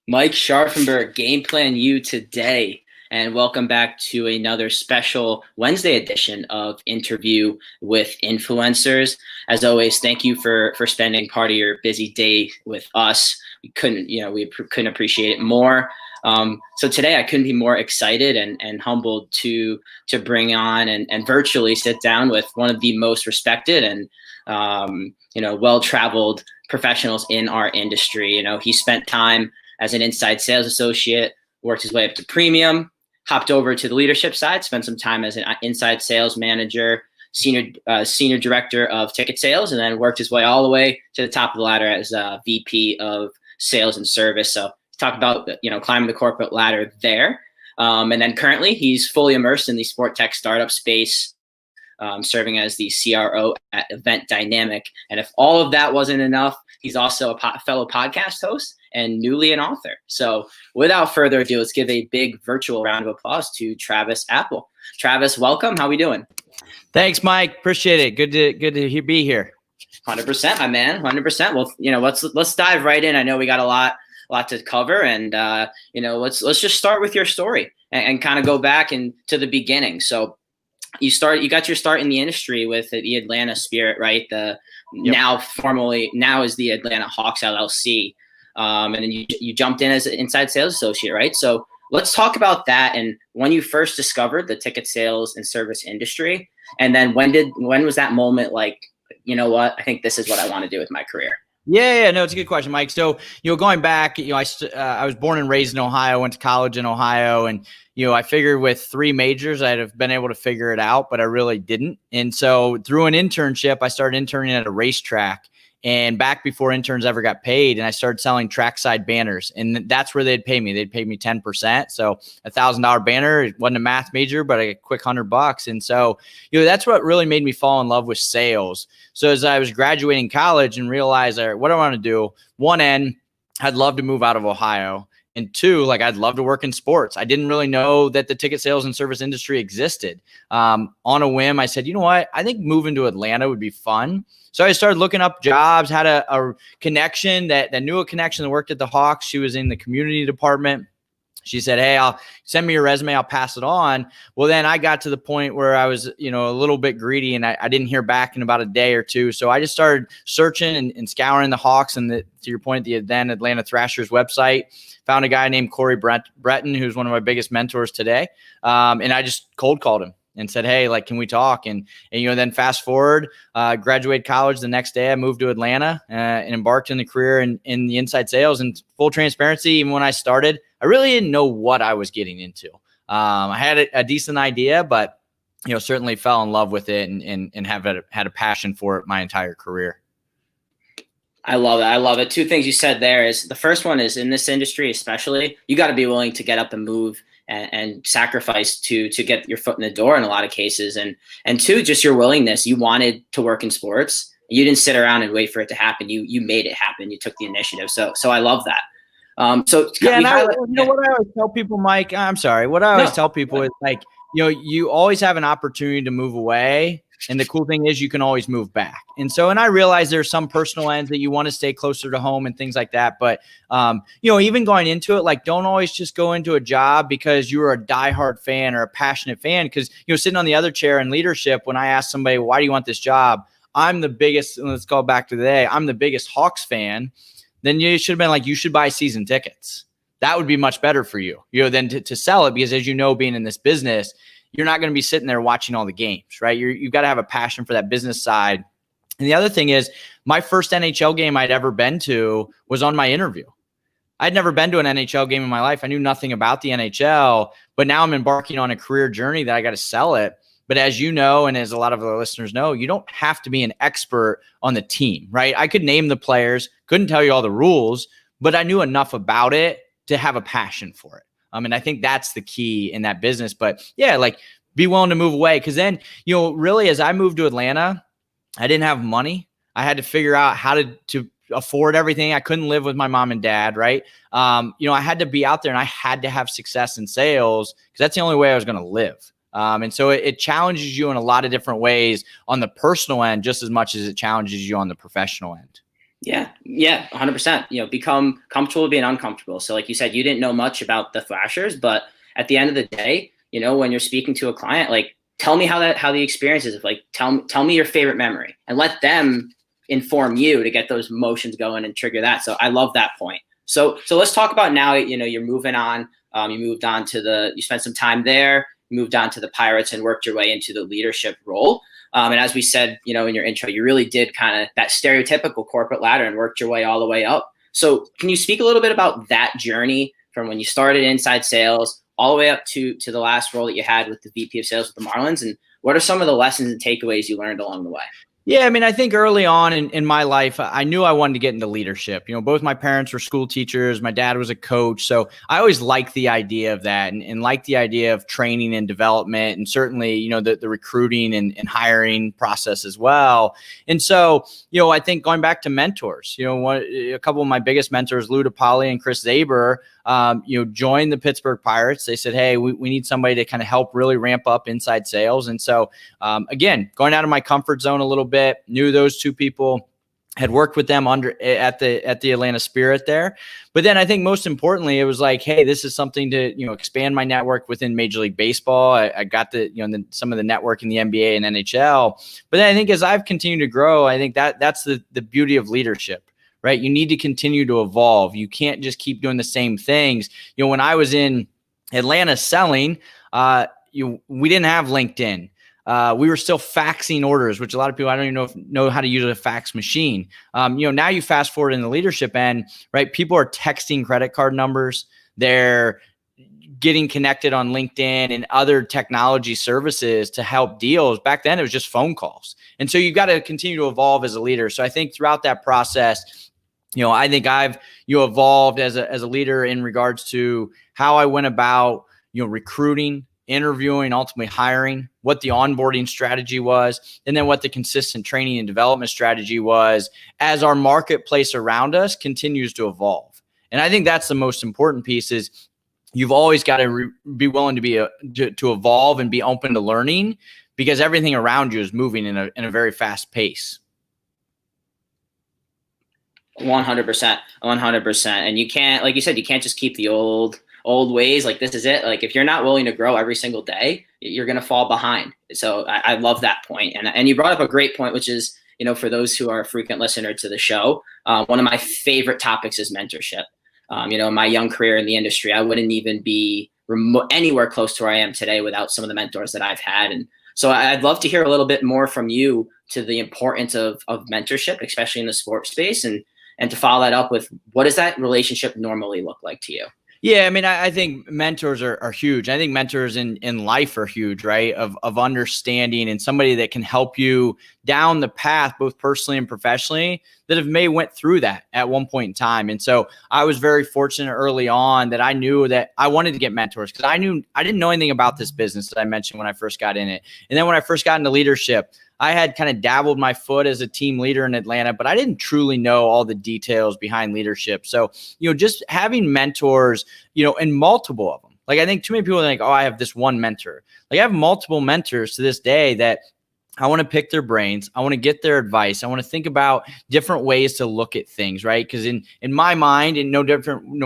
Mike Scharfenberg, Game Plan You today, and welcome back to another special Wednesday edition of Interview with Influencers. As always, thank you for spending part of your busy day with us. We couldn't appreciate it more. So today I couldn't be more excited and humbled to bring on and virtually sit down with one of the most respected and well-traveled professionals in our industry. He spent time as an inside sales associate, worked his way up to premium, hopped over to the leadership side, spent some time as an inside sales manager, senior director of ticket sales, and then worked his way all the way to the top of the ladder as a VP of sales and service. So talk about climbing the corporate ladder there. And then currently he's fully immersed in the sport tech startup space, serving as the CRO at Event Dynamic. And if all of that wasn't enough, he's also a fellow podcast host and newly an author. So without further ado, let's give a big virtual round of applause to Travis Apple. Travis, welcome. How we doing? Thanks, Mike. Appreciate it. Good to be here. 100%, my man. 100%. Well, let's dive right in. I know we got a lot to cover, and let's just start with your story and kind of go back and to the beginning. So you got your start in the industry with the Atlanta Spirit, right? Now is the Atlanta Hawks LLC. And then you jumped in as an inside sales associate, right? So let's talk about that and when you first discovered the ticket sales and service industry, and then when was that moment like, you know what, I think this is what I want to do with my career? Yeah, no, it's a good question, Mike. So, going back, I was born and raised in Ohio, went to college in Ohio, and I figured with 3 majors I'd have been able to figure it out, but I really didn't. And so through an internship, I started interning at a racetrack. And back before interns ever got paid, and I started selling trackside banners, and that's where they'd pay me. They'd pay me 10%. So $1,000 banner, it wasn't a math major, but a quick $100. And so, that's what really made me fall in love with sales. So as I was graduating college and realized, what do I want to do? One end, I'd love to move out of Ohio. And 2, I'd love to work in sports. I didn't really know that the ticket sales and service industry existed. On a whim, I said, you know what? I think moving to Atlanta would be fun. So I started looking up jobs, had a connection that knew a connection that worked at the Hawks. She was in the community department. She said, hey, I'll send me your resume. I'll pass it on. Well, then I got to the point where I was, a little bit greedy, and I didn't hear back in about a day or 2. So I just started searching and scouring the Hawks and to your point, the then Atlanta Thrashers website. Found a guy named Corey Breton, who's one of my biggest mentors today. And I just cold called him and said, hey, can we talk? And then fast forward, graduated college the next day. I moved to Atlanta and embarked in the career in the inside sales. And full transparency, even when I started, I really didn't know what I was getting into. I had a decent idea, but certainly fell in love with it and have had a passion for it my entire career. I love it. I love it. 2 things you said there is the first one is in this industry, especially, you got to be willing to get up and move and sacrifice to get your foot in the door in a lot of cases. And 2, just your willingness. You wanted to work in sports. You didn't sit around and wait for it to happen. You made it happen. You took the initiative. So I love that. What I always tell people, Mike, I'm sorry. What I always tell people is you always have an opportunity to move away. And the cool thing is you can always move back. And I realize there's some personal ends that you want to stay closer to home and things like that. But, even going into it, don't always just go into a job because you're a diehard fan or a passionate fan. Because, sitting on the other chair in leadership, when I ask somebody, why do you want this job? I'm the biggest, and let's go back to today, I'm the biggest Hawks fan. Then you should have been you should buy season tickets. That would be much better for you, than to sell it. Because as you know, being in this business, you're not going to be sitting there watching all the games, right? You've got to have a passion for that business side. And the other thing is my first NHL game I'd ever been to was on my interview. I'd never been to an NHL game in my life. I knew nothing about the NHL, but now I'm embarking on a career journey that I got to sell it. But as you know, and as a lot of the listeners know, you don't have to be an expert on the team, right? I could name the players, couldn't tell you all the rules, but I knew enough about it to have a passion for it. And I think that's the key in that business. But yeah, be willing to move away. Because then, really, as I moved to Atlanta, I didn't have money. I had to figure out how to afford everything. I couldn't live with my mom and dad, right? I had to be out there and I had to have success in sales because that's the only way I was going to live. And so it challenges you in a lot of different ways on the personal end, just as much as it challenges you on the professional end. Yeah, 100%. Become comfortable being uncomfortable. So like you said, you didn't know much about the thrashers, but at the end of the day, when you're speaking to a client, like tell me how the experience is. Like tell me your favorite memory and let them inform you to get those emotions going and trigger that. So I love that point. So let's talk about now, you're moving on. You moved on to you spent some time there, moved on to the Pirates and worked your way into the leadership role. And as we said, in your intro, you really did kind of that stereotypical corporate ladder and worked your way all the way up. So can you speak a little bit about that journey from when you started inside sales all the way up to the last role that you had with the VP of sales with the Marlins? And what are some of the lessons and takeaways you learned along the way? Yeah, I mean, I think early on in my life, I knew I wanted to get into leadership. Both my parents were school teachers. My dad was a coach. So I always liked the idea of that and liked the idea of training and development and certainly, the recruiting and hiring process as well. And so, I think going back to mentors, a couple of my biggest mentors, Lou DePauli and Chris Zaber, joined the Pittsburgh Pirates. They said, hey, we need somebody to kind of help really ramp up inside sales. And so, again, going out of my comfort zone a little bit, knew those two people, had worked with them at the Atlanta Spirit there. But then I think most importantly, it was like, hey, this is something to, expand my network within Major League Baseball. I got some of the network in the NBA and NHL. But then I think as I've continued to grow, I think that's the beauty of leadership. Right. You need to continue to evolve. You can't just keep doing the same things. When I was in Atlanta selling, we didn't have LinkedIn. We were still faxing orders, which a lot of people, I don't even know how to use a fax machine. Now you fast forward in the leadership end, right? People are texting credit card numbers. They're getting connected on LinkedIn and other technology services to help deals. Back then, it was just phone calls. And so you've got to continue to evolve as a leader. So I think throughout that process, I think I've evolved as a leader in regards to how I went about recruiting, interviewing, ultimately hiring, what the onboarding strategy was, and then what the consistent training and development strategy was as our marketplace around us continues to evolve. And I think that's the most important piece is you've always got to be willing to evolve and be open to learning because everything around you is moving in a very fast pace. 100%. And you can't, like you said, you can't just keep the old ways. Like this is it. Like if you're not willing to grow every single day, you're going to fall behind. So I love that point. And you brought up a great point, which is, for those who are a frequent listener to the show, one of my favorite topics is mentorship. In my young career in the industry, I wouldn't even be anywhere close to where I am today without some of the mentors that I've had. And so I'd love to hear a little bit more from you to the importance of mentorship, especially in the sports space, and to follow that up with what does that relationship normally look like to you? Yeah, I mean, I think mentors are huge. I think mentors in life are huge, right? Of understanding and somebody that can help you down the path, both personally and professionally, that may went through that at one point in time. And so I was very fortunate early on that I knew that I wanted to get mentors because I didn't know anything about this business that I mentioned when I first got in it. And then when I first got into leadership, I had kind of dabbled my foot as a team leader in Atlanta, but I didn't truly know all the details behind leadership. So, just having mentors, and multiple of them. Like, I think too many people think, oh, I have this one mentor. Like, I have multiple mentors to this day that I want to pick their brains. I want to get their advice. I want to think about different ways to look at things, right? Because in my mind, and no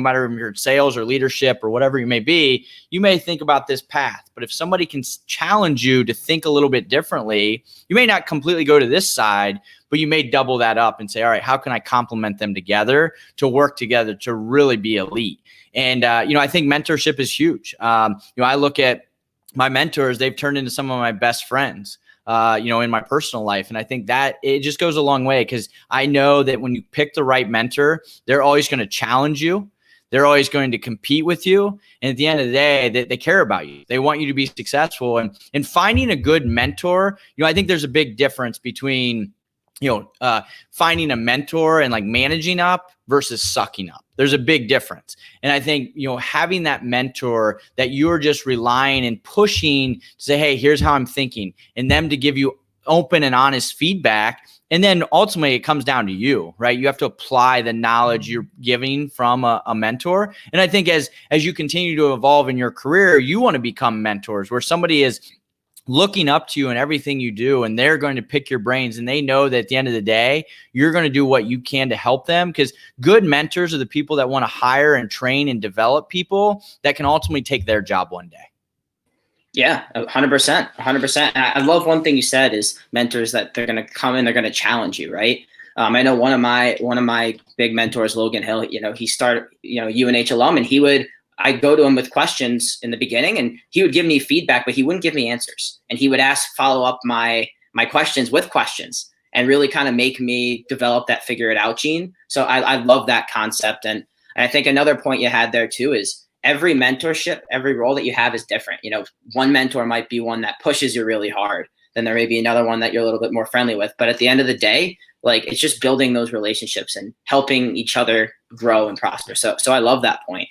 matter if you're in sales or leadership or whatever you may be, you may think about this path. But if somebody can challenge you to think a little bit differently, you may not completely go to this side, but you may double that up and say, all right, how can I complement them together to work together to really be elite? And, I think mentorship is huge. I look at my mentors, they've turned into some of my best friends. In my personal life. And I think that it just goes a long way because I know that when you pick the right mentor, they're always going to challenge you. They're always going to compete with you. And at the end of the day, they care about you. They want you to be successful. And finding a good mentor, I think there's a big difference between, finding a mentor and like managing up versus sucking up. There's a big difference. And I think, having that mentor that you're just relying and pushing to say, hey, here's how I'm thinking, and them to give you open and honest feedback. And then ultimately it comes down to you, right? You have to apply the knowledge you're giving from a mentor. And I think as you continue to evolve in your career, you want to become mentors where somebody is looking up to you and everything you do, and they're going to pick your brains, and they know that at the end of the day, you're going to do what you can to help them, because good mentors are the people that want to hire and train and develop people that can ultimately take their job one day. Yeah, 100%, 100%. I love one thing you said is mentors, that they're going to come in, they're going to challenge you, right? I know one of my big mentors, Logan Hill, he started, UNH alum, and I'd go to him with questions in the beginning, and he would give me feedback, but he wouldn't give me answers. And he would follow up my questions with questions, and really kind of make me develop that figure it out gene. So I love that concept. And I think another point you had there too is every mentorship, every role that you have is different. One mentor might be one that pushes you really hard. Then there may be another one that you're a little bit more friendly with. But at the end of the day, like, it's just building those relationships and helping each other grow and prosper. So I love that point.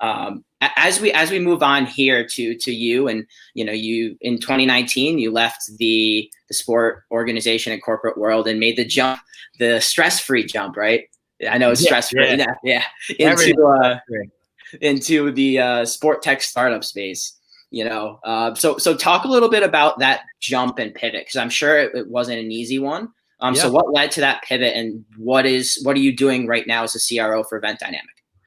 As we move on here to you, and you in 2019 you left the sport organization and corporate world and made the jump, the stress-free jump, right? I know it's stress-free. Yeah. Into the sport tech startup space. So talk a little bit about that jump and pivot, because I'm sure it wasn't an easy one. So what led to that pivot, and what are you doing right now as a CRO for Event Dynamic?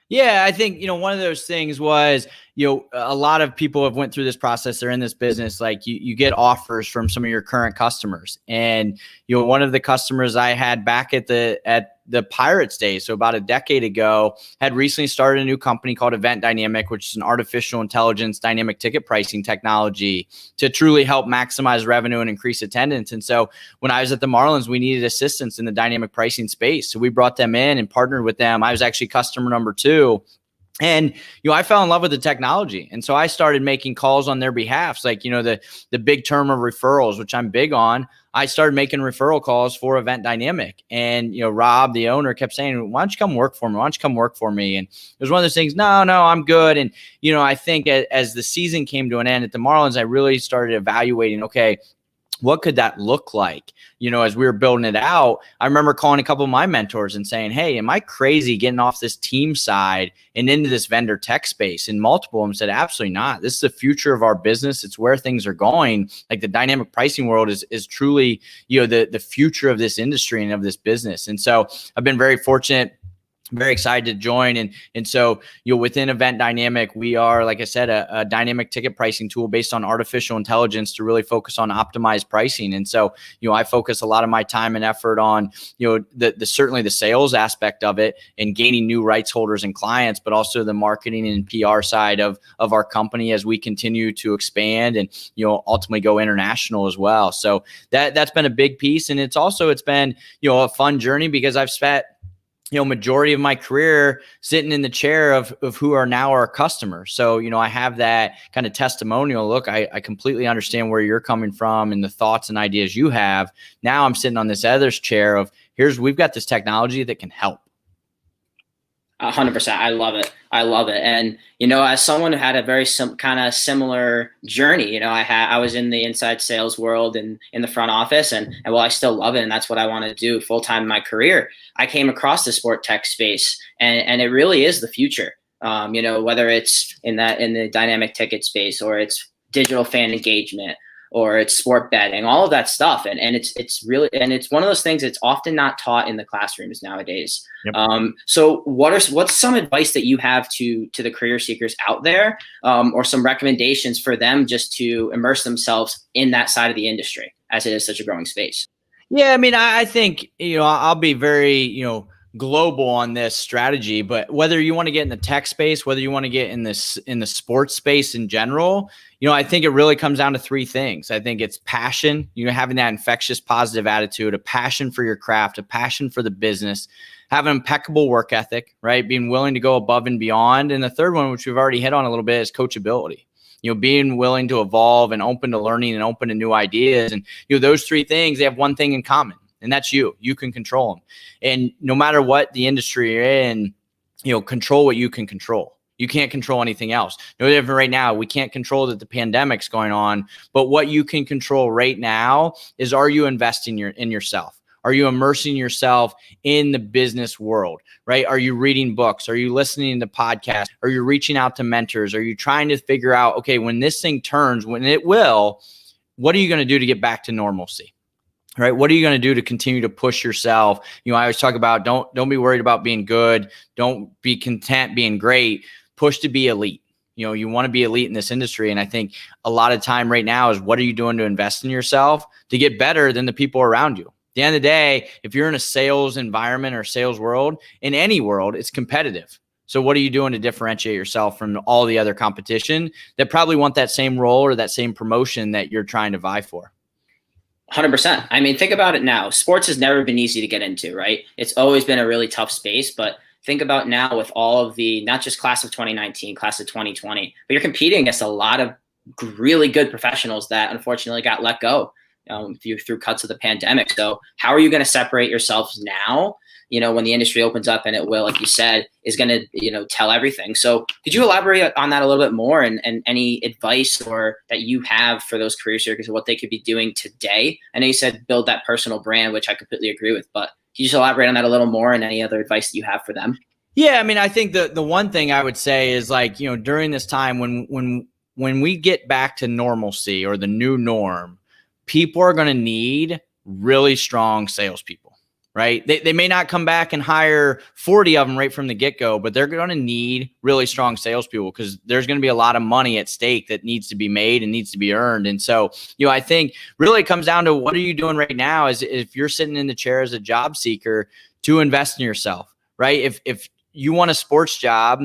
Yeah, I think, one of those things was, a lot of people have went through this process. They're in this business. Like, you get offers from some of your current customers. And, one of the customers I had back at the Pirates days, so about a decade ago, had recently started a new company called Event Dynamic, which is an artificial intelligence dynamic ticket pricing technology to truly help maximize revenue and increase attendance. And so when I was at the Marlins, we needed assistance in the dynamic pricing space. So we brought them in and partnered with them. I was actually customer number 2. And, I fell in love with the technology. And so I started making calls on their behalf. Like, the big term of referrals, which I'm big on. I started making referral calls for Event Dynamic. And, Rob, the owner, kept saying, why don't you come work for me? Why don't you come work for me? And it was one of those things, no, I'm good. And, I think as the season came to an end at the Marlins, I really started evaluating, okay, what could that look like? As we were building it out, I remember calling a couple of my mentors and saying, hey, am I crazy getting off this team side and into this vendor tech space? And multiple of them said, absolutely not. This is the future of our business. It's where things are going. Like, the dynamic pricing world is truly, the future of this industry and of this business. And so I've been very fortunate, very excited to join. And so, within Event Dynamic, we are, like I said, a dynamic ticket pricing tool based on artificial intelligence to really focus on optimized pricing. And so, I focus a lot of my time and effort on, certainly the sales aspect of it and gaining new rights holders and clients, but also the marketing and PR side of our company as we continue to expand and, ultimately go international as well. So that's been a big piece. And it's been, a fun journey, because I've spent majority of my career sitting in the chair of who are now our customers. So, I have that kind of testimonial. Look, I completely understand where you're coming from and the thoughts and ideas you have. Now I'm sitting on this other's chair of, we've got this technology that can help. 100%. I love it. And, as someone who had a very kind of similar journey, I was in the inside sales world and in the front office, and well, I still love it. And that's what I want to do full time in my career. I came across the sport tech space, and it really is the future. Whether it's in the dynamic ticket space, or it's digital fan engagement, or it's sport betting, all of that stuff. And it's really, and it's one of those things that's often not taught in the classrooms nowadays. Yep. So what's some advice that you have to the career seekers out there, or some recommendations for them just to immerse themselves in that side of the industry, as it is such a growing space? Yeah. I mean, I think, I'll be very, global on this strategy, but whether you want to get in the tech space, whether you want to get in the sports space in general, I think it really comes down to 3 things. I think it's passion, having that infectious positive attitude, a passion for your craft, a passion for the business, have an impeccable work ethic, right? Being willing to go above and beyond. And the third one, which we've already hit on a little bit, is coachability. Being willing to evolve and open to learning and open to new ideas. And, those 3 things, they have one thing in common. And that's you can control them. And no matter what the industry you're in, control what you can control. You can't control anything else. No different right now. We can't control that the pandemic's going on, but what you can control right now is, are you investing in yourself? Are you immersing yourself in the business world, right? Are you reading books? Are you listening to podcasts? Are you reaching out to mentors? Are you trying to figure out, okay, when this thing turns, when it will, what are you going to do to get back to normalcy? Right? What are you going to do to continue to push yourself? I always talk about don't be worried about being good. Don't be content being great. Push to be elite. You want to be elite in this industry. And I think a lot of time right now is what are you doing to invest in yourself to get better than the people around you? At the end of the day, if you're in a sales environment or sales world, in any world, it's competitive. So what are you doing to differentiate yourself from all the other competition that probably want that same role or that same promotion that you're trying to vie for? 100%. I mean, think about it now. Sports has never been easy to get into, right? It's always been a really tough space, but think about now with all of the, not just class of 2019, class of 2020, but you're competing against a lot of really good professionals that unfortunately got let go through cuts of the pandemic. So how are you going to separate yourselves now? When the industry opens up, and it will, like you said, is going to, tell everything. So could you elaborate on that a little bit more and any advice or that you have for those career seekers and what they could be doing today? I know you said build that personal brand, which I completely agree with, but can you just elaborate on that a little more and any other advice that you have for them? Yeah. I mean, I think the one thing I would say is during this time when we get back to normalcy or the new norm, people are going to need really strong salespeople. Right? They may not come back and hire 40 of them right from the get-go, but they're going to need really strong salespeople because there's going to be a lot of money at stake that needs to be made and needs to be earned. And so, I think really it comes down to what are you doing right now is if you're sitting in the chair as a job seeker to invest in yourself, right? If you want a sports job,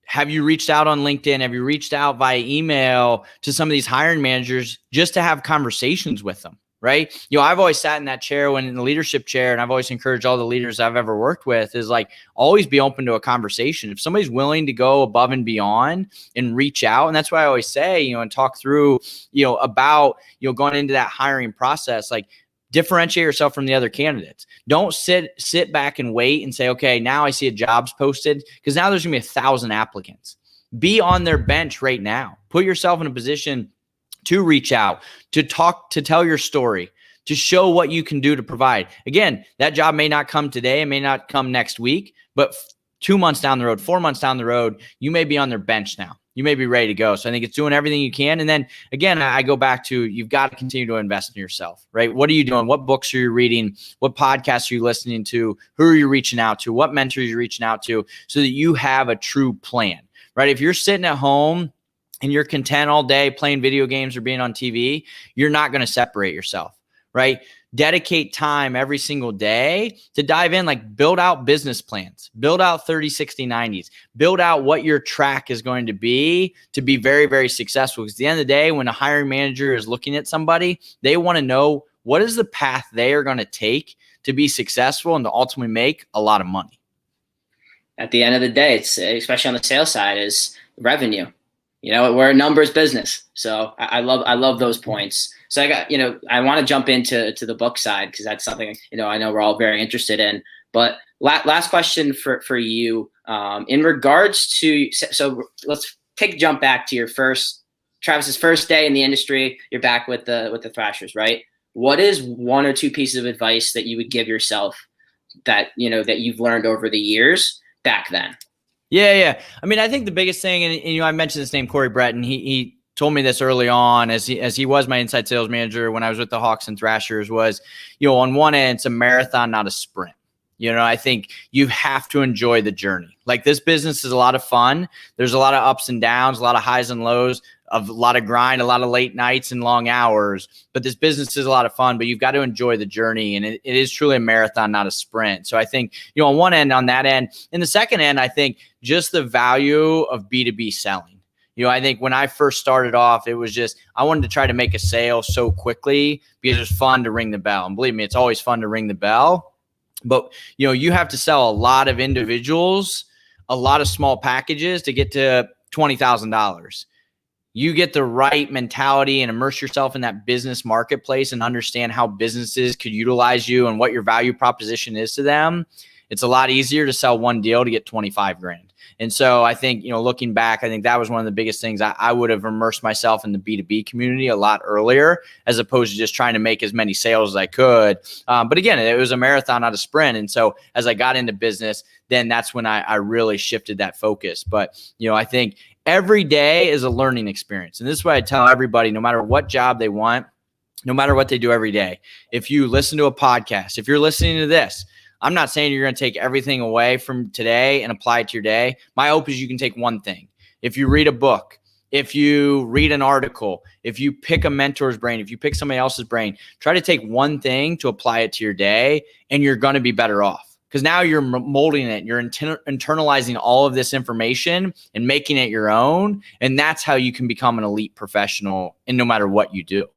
have you reached out on LinkedIn? Have you reached out via email to some of these hiring managers just to have conversations with them? Right. I've always sat in that chair in the leadership chair, and I've always encouraged all the leaders I've ever worked with is always be open to a conversation. If somebody's willing to go above and beyond and reach out, and that's why I always say, and talk through, about, going into that hiring process, differentiate yourself from the other candidates. Don't sit back and wait and say, okay, now I see a jobs posted because now there's gonna be 1,000 applicants. Be on their bench right now. Put yourself in a position to reach out, to talk, to tell your story, to show what you can do to provide. Again, that job may not come today, it may not come next week, but 2 months down the road, 4 months down the road, you may be on their bench now. You may be ready to go. So I think it's doing everything you can. And then again, I go back to, you've got to continue to invest in yourself, right? What are you doing? What books are you reading? What podcasts are you listening to? Who are you reaching out to? What mentors are you reaching out to so that you have a true plan, right? If you're sitting at home and you're content all day playing video games or being on TV, you're not going to separate yourself, right? Dedicate time every single day to dive in, build out business plans, build out 30, 60, 90s, build out what your track is going to be very, very successful. Because at the end of the day, when a hiring manager is looking at somebody, they want to know what is the path they are going to take to be successful and to ultimately make a lot of money. At the end of the day, it's especially on the sales side is revenue. We're a numbers business. So I love those points. So I want to jump into the book side because that's something, I know we're all very interested in. But last question for you in regards to, so let's take a jump back to Travis's first day in the industry. You're back with the Thrashers, right? What is one or two pieces of advice that you would give yourself that, that you've learned over the years back then? Yeah. I mean, I think the biggest thing, and I mentioned this name, Corey Breton. He told me this early on as he was my inside sales manager when I was with the Hawks and Thrashers was, on one end, it's a marathon, not a sprint. I think you have to enjoy the journey. This business is a lot of fun. There's a lot of ups and downs, a lot of highs and lows, a lot of grind, a lot of late nights and long hours. But this business is a lot of fun, but you've got to enjoy the journey. And it is truly a marathon, not a sprint. So I think, on one end, on that end, in the second end, I think just the value of B2B selling. I think when I first started off, it was just, I wanted to try to make a sale so quickly because it was fun to ring the bell. And believe me, it's always fun to ring the bell. But, you have to sell a lot of individuals, a lot of small packages to get to $20,000. You get the right mentality and immerse yourself in that business marketplace and understand how businesses could utilize you and what your value proposition is to them. It's a lot easier to sell one deal to get 25 grand. And so I think, looking back, I think that was one of the biggest things. I would have immersed myself in the B2B community a lot earlier, as opposed to just trying to make as many sales as I could. But again, it was a marathon, not a sprint. And so as I got into business, then that's when I really shifted that focus. But, I think every day is a learning experience. And this is what I tell everybody, no matter what job they want, no matter what they do every day. If you listen to a podcast, if you're listening to this, I'm not saying you're going to take everything away from today and apply it to your day. My hope is you can take one thing. If you read a book, if you read an article, if you pick a mentor's brain, if you pick somebody else's brain, try to take one thing to apply it to your day, and you're going to be better off. Because now you're molding it, you're internalizing all of this information and making it your own. And that's how you can become an elite professional in no matter what you do.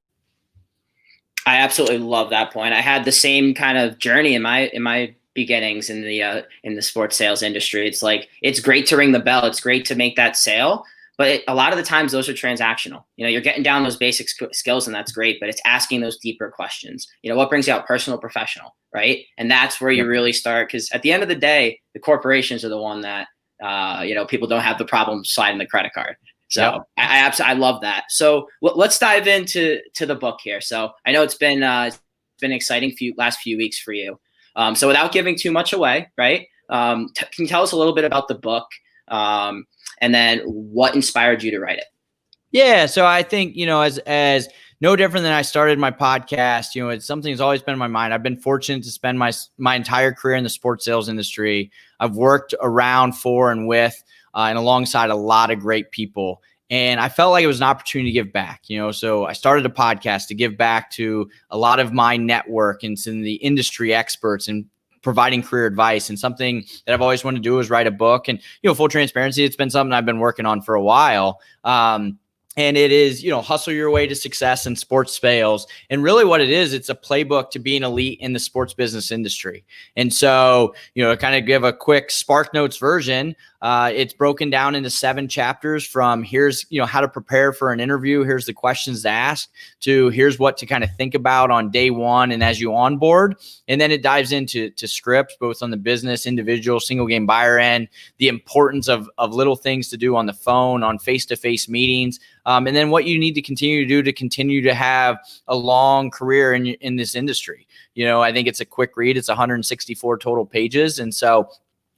I absolutely love that point. I had the same kind of journey in my beginnings in the sports sales industry. It's like, it's great to ring the bell. It's great to make that sale. But a lot of the times those are transactional. You're getting down those basic skills, and that's great, but it's asking those deeper questions. What brings you out, personal, professional, right? And that's where you really start, because at the end of the day, the corporations are the one that, people don't have the problem sliding the credit card. So I love that. So let's dive into the book here. So I know it's been exciting last few weeks for you. So without giving too much away, right? Can you tell us a little bit about the book? And then what inspired you to write it? Yeah. So I think, as no different than I started my podcast, it's something that's always been in my mind. I've been fortunate to spend my entire career in the sports sales industry. I've worked around for and with and alongside a lot of great people. And I felt like it was an opportunity to give back, so I started a podcast to give back to a lot of my network and some of the industry experts and providing career advice. And something that I've always wanted to do is write a book. And, full transparency, it's been something I've been working on for a while. And it is, hustle your way to success in sports sales. And really what it is, it's a playbook to being elite in the sports business industry. And so, to kind of give a quick Spark Notes version, it's broken down into 7 chapters from here's, how to prepare for an interview. Here's the questions to ask, to here's what to kind of think about on day one and as you onboard. And then it dives into scripts, both on the business, individual, single game buyer end, the importance of little things to do on the phone, on face-to-face meetings. And then what you need to continue to do to continue to have a long career in this industry. I think it's a quick read. It's 164 total pages. And so,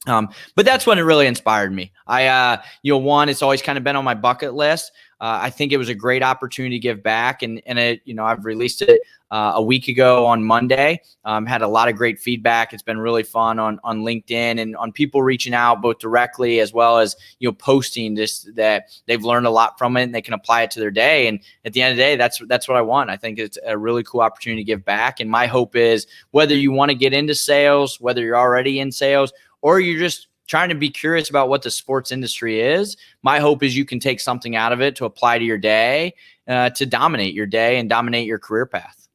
but that's when it really inspired me. One, it's always kind of been on my bucket list. I think it was a great opportunity to give back, and it, I've released it a week ago on Monday. Had a lot of great feedback. It's been really fun on LinkedIn and on people reaching out both directly as well as, posting just that they've learned a lot from it and they can apply it to their day. And at the end of the day, that's what I want. I think it's a really cool opportunity to give back. And my hope is whether you want to get into sales, whether you're already in sales, or you're just trying to be curious about what the sports industry is, my hope is you can take something out of it to apply to your day, to dominate your day and dominate your career path.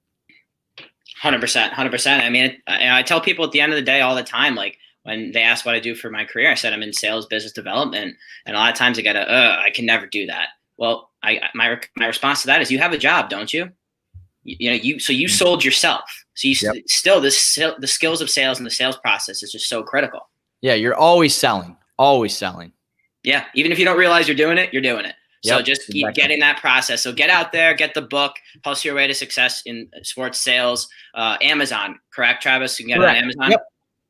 100%. I mean, I tell people at the end of the day all the time, like when they ask what I do for my career, I said I'm in sales, business development. And a lot of times I get I can never do that. Well, my response to that is, you have a job, don't you? You sold yourself. So still the skills of sales and the sales process is just so critical. Yeah, you're always selling. Yeah, even if you don't realize you're doing it, you're doing it. So just keep getting that process. So get out there, get the book, Hustle Your Way to Success in Sports Sales. Amazon, correct, Travis? You can get it on Amazon?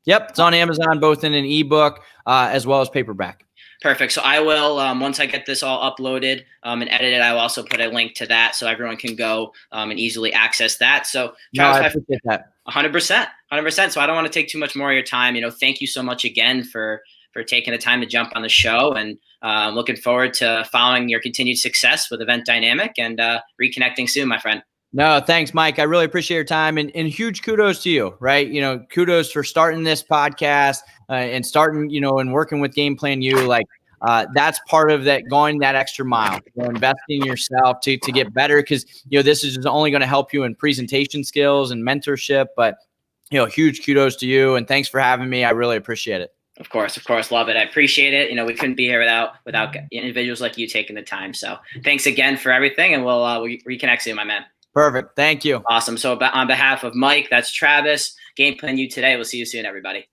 Yep, it's on Amazon, both in an ebook as well as paperback. Perfect. So I will, once I get this all uploaded and edited, I will also put a link to that so everyone can go and easily access that. So Travis, I appreciate that. 100%. So I don't want to take too much more of your time. Thank you so much again for taking the time to jump on the show, and looking forward to following your continued success with Event Dynamic and reconnecting soon, my friend. No, thanks, Mike. I really appreciate your time, and huge kudos to you, right? Kudos for starting this podcast and starting, and working with Game Plan U. Like that's part of that, going that extra mile, investing in yourself to get better, because, this is only going to help you in presentation skills and mentorship. But, huge kudos to you, and thanks for having me. I really appreciate it. Of course. Love it. I appreciate it. We couldn't be here without individuals like you taking the time. So thanks again for everything, and we'll reconnect soon, my man. Perfect. Thank you. Awesome. So on behalf of Mike, that's Travis, Game Plan U today. We'll see you soon, everybody.